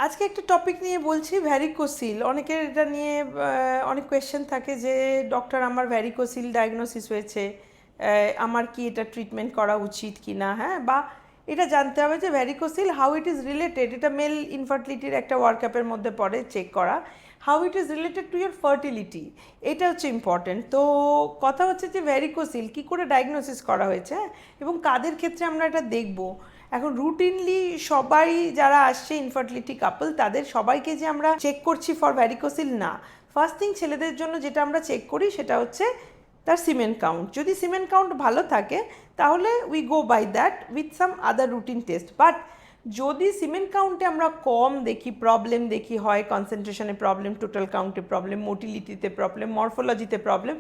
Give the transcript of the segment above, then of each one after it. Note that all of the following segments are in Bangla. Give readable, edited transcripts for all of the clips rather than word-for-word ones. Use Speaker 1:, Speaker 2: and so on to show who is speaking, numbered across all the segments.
Speaker 1: আজকে একটা টপিক নিয়ে বলছি, ভ্যারিকোসিল। অনেকের এটা নিয়ে অনেক কোয়েশ্চেন থাকে যে ডক্টর আমার ভ্যারিকোসিল ডায়াগনোসিস হয়েছে, আমার কি এটা ট্রিটমেন্ট করা উচিত কি না, হ্যাঁ, বা এটা জানতে হবে যে varicocele how it is related, এটা মেল ইনফার্টিলিটির একটা ওয়ার্কআপের মধ্যে পড়ে চেক করা, how it is related to year fertility, এটা হচ্ছে ইম্পর্টেন্ট। তো কথা হচ্ছে যে ভ্যারিকোসিল কী করে ডায়াগনোসিস করা হয়েছে, এবং কাদের ক্ষেত্রে আমরা এটা দেখব। এখন রুটিনলি সবাই যারা আসছে ইনফার্টিলিটি কাপল, তাদের সবাইকে যে আমরা চেক করছি ফর ভ্যারিকোসিল না। ফার্স্ট থিং, ছেলেদের জন্য যেটা আমরা চেক করি সেটা হচ্ছে তার সিমেন কাউন্ট। যদি সিমেন কাউন্ট ভালো থাকে তাহলে we go by that with some other routine test. But যদি সিমেন কাউন্টে আমরা কম দেখি, প্রবলেম দেখি, হয় কনসেন্ট্রেশনে প্রবলেম, টোটাল কাউন্টে প্রবলেম, মোটিলিটিতে প্রবলেম, মরফোলজিতে প্রবলেম,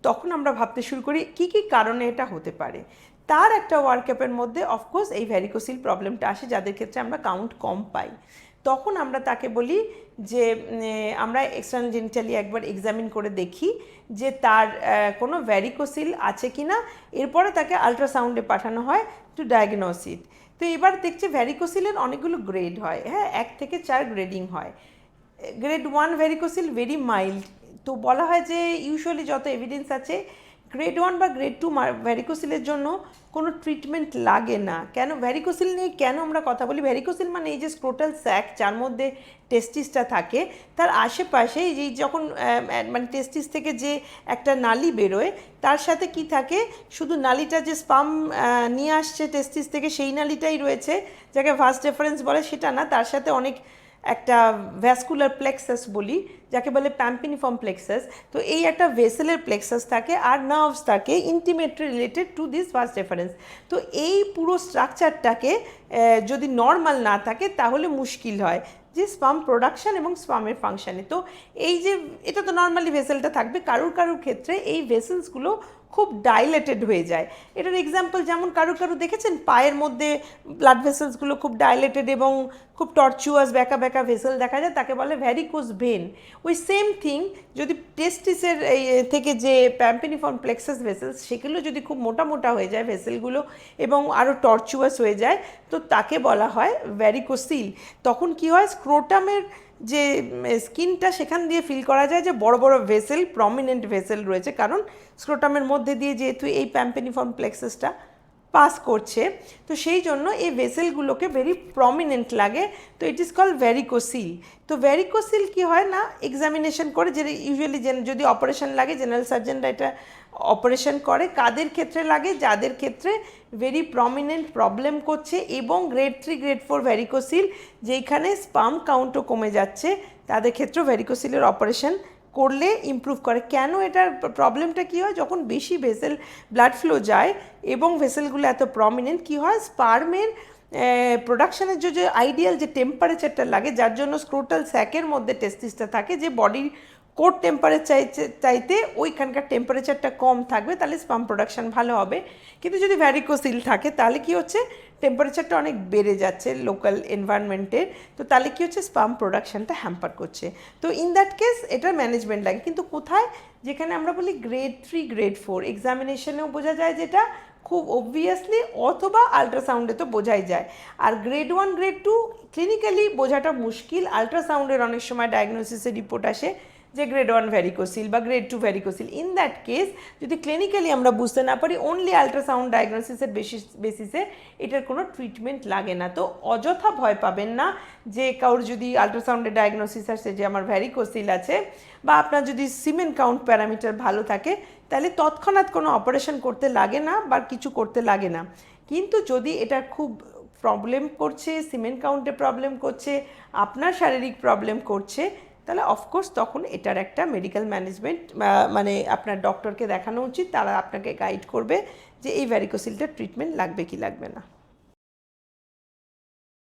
Speaker 1: তখন আমরা ভাবতে শুরু করি কী কী কারণে এটা হতে পারে। তার একটা ওয়ার্কআপের মধ্যে অফকোর্স এই ভ্যারিকোসিল প্রবলেমটা আসে, যাদের ক্ষেত্রে আমরা কাউন্ট কম পাই। তখন আমরা তাকে বলি যে আমরা এক্সটার্নাল জেনিটালি একবার এক্সামিন করে দেখি যে তার কোনো ভ্যারিকোসিল আছে কি না। এরপরে তাকে আলট্রাসাউন্ডে পাঠানো হয় টু ডায়াগনোস ইট। তো এবার দেখছি ভ্যারিকোসিলের অনেকগুলো গ্রেড হয়, হ্যাঁ, 1 থেকে 4 গ্রেডিং হয়। গ্রেড 1 ভ্যারিকোসিল ভেরি মাইল্ড, তো বলা হয় যে ইউজুয়ালি যত এভিডেন্স আছে গ্রেড 1 বা গ্রেড 2 ভ্যারিকোসিলের জন্য কোনো ট্রিটমেন্ট লাগে না। কেন ভ্যারিকোসিল নিয়ে কেন আমরা কথা বলি? ভ্যারিকোসিল মানে এই যে স্ক্রোটাল স্যাক যার মধ্যে টেস্টিসটা থাকে, তার আশেপাশে এই যখন মানে টেস্টিস থেকে যে একটা নালি বেরোয়, তার সাথে কি থাকে, শুধু নালিটা যে স্পাম নিয়ে আসছে টেস্টিস থেকে সেই নালিটাই রয়েছে, যাকে ভাস ডিফারেন্স বলে, সেটা না। তার সাথে অনেক একটা ভ্যাসকুলার প্লেক্সাস বলি, যাকে বলে প্যাম্পিনিফর্ম প্লেক্সাস। তো এই একটা ভেসেলের প্লেক্সাস থাকে আর নার্ভস থাকে intimately related to this vas deferens. তো এই পুরো স্ট্রাকচারটাকে যদি নর্মাল না থাকে তাহলে মুশকিল হয় যে স্পাম প্রোডাকশান এবং স্পামের ফাংশানে। তো এই যে এটা তো নর্মালি ভেসেলটা থাকবে, কারুর ক্ষেত্রে এই ভেসেলসগুলো খুব ডাইলেটেড হয়ে যায়। এটার এক্সাম্পল যেমন কারুর দেখেছেন পায়ের মধ্যে ব্লাড ভেসেলসগুলো খুব ডাইলেটেড এবং খুব টর্চুয়াস ব্যাকা ব্যাকা ভেসেল দেখা যায়, তাকে বলে ভ্যারিকোস ভেন। ওই সেম থিং যদি টেস্টিসের থেকে যে প্যাম্পিনিফর্ম প্লেক্সাস ভেসেলস, সেগুলো যদি খুব মোটা মোটা হয়ে যায় ভেসেলগুলো এবং আরও টর্চুয়াস হয়ে যায়, তো তাকে বলা হয় ভ্যারিকোসিল। তখন কি হয়, স্ক্রোটামের যে স্কিনটা সেখান দিয়ে ফিল করা যায় যে বড় বড় ভেসেল, প্রমিনেন্ট ভেসেল রয়েছে, কারণ স্ক্রোটামের মধ্যে দিয়ে যেহেতু এই প্যাম্পিনিফর্ম প্লেক্সাসটা পাস করছে, তো সেই জন্য এই ভেসেলগুলোকে ভেরি প্রমিনেন্ট লাগে। তো ইট ইজ কল ভ্যারিকোসিল। তো ভ্যারিকোসিল কি হয় না, এক্সামিনেশন করে, যে ইউজুয়ালি যদি অপারেশন লাগে জেনারেল সার্জনরা এটা অপারেশন করে। কাদের ক্ষেত্রে লাগে? যাদের ক্ষেত্রে ভেরি প্রমিনেন্ট প্রবলেম করছে এবং গ্রেড 3 গ্রেড 4 ভ্যারিকোসিল, যেখানে স্পাম কাউন্টও কমে যাচ্ছে, তাদের ক্ষেত্রেও ভ্যারিকোসিলের অপারেশন করলে ইমপ্রুভ করে। কেন এটার প্রবলেমটা কী হয়, যখন বেশি ভেসেল ব্লাড ফ্লো যায় এবং ভেসেলগুলো এত প্রমিনেন্ট, কী হয়, স্পার্মের প্রোডাকশানের যে আইডিয়াল যে টেম্পারেচারটা লাগে, যার জন্য স্ক্রোটাল স্যাকের মধ্যে টেস্টিসটা থাকে, যে বডির কোর টেম্পারেচার চাইতে ওইখানকার টেম্পারেচারটা কম থাকবে, তাহলে স্পাম প্রোডাকশান ভালো হবে। কিন্তু যদি ভ্যারিকোসিল থাকে তাহলে কি হচ্ছে, টেম্পারেচারটা অনেক বেড়ে যাচ্ছে লোকাল এনভায়রনমেন্টের, তো তাহলে কী হচ্ছে, স্পাম প্রোডাকশানটা হ্যাম্পার করছে। তো ইন দ্যাট কেস এটার ম্যানেজমেন্ট লাগে। কিন্তু কোথায়, যেখানে আমরা বলি গ্রেড 3 গ্রেড 4, এক্সামিনেশনেও বোঝা যায় যেটা খুব অবভিয়াসলি, অথবা আলট্রাসাউন্ডে তো বোঝাই যায়। আর গ্রেড 1 গ্রেড 2 ক্লিনিক্যালি বোঝাটা মুশকিল। আলট্রাসাউন্ডের অনেক সময় ডায়াগনোসিসের রিপোর্ট আসে যে গ্রেড 1 ভ্যারিকোসিল বা grade 2 varicocele. In that case যদি ক্লিনিক্যালি আমরা বুঝতে না পারি, অনলি আলট্রাসাউন্ড ডায়াগনোসিসের বেসিসে এটার কোনো ট্রিটমেন্ট লাগে না। তো অযথা ভয় পাবেন না যে কারোর যদি আলট্রাসাউন্ডে ডায়াগনোসিস আসে যে আমার ভ্যারিকোসিল আছে, বা আপনার যদি সিমেন কাউন্ট প্যারামিটার ভালো থাকে, তাহলে তৎক্ষণাৎ কোনো অপারেশন করতে লাগে না বা কিছু করতে লাগে না। কিন্তু যদি এটা খুব প্রবলেম করছে, সিমেন কাউন্টে প্রবলেম করছে, আপনার শারীরিক প্রবলেম করছে, তাহলে অফকোর্স তখন এটার একটা মেডিকেল ম্যানেজমেন্ট, মানে আপনার ডক্টরকে দেখানো উচিত। তারা আপনাকে গাইড করবে যে এই ভ্যারিকোসিলটার ট্রিটমেন্ট লাগবে কি লাগবে না।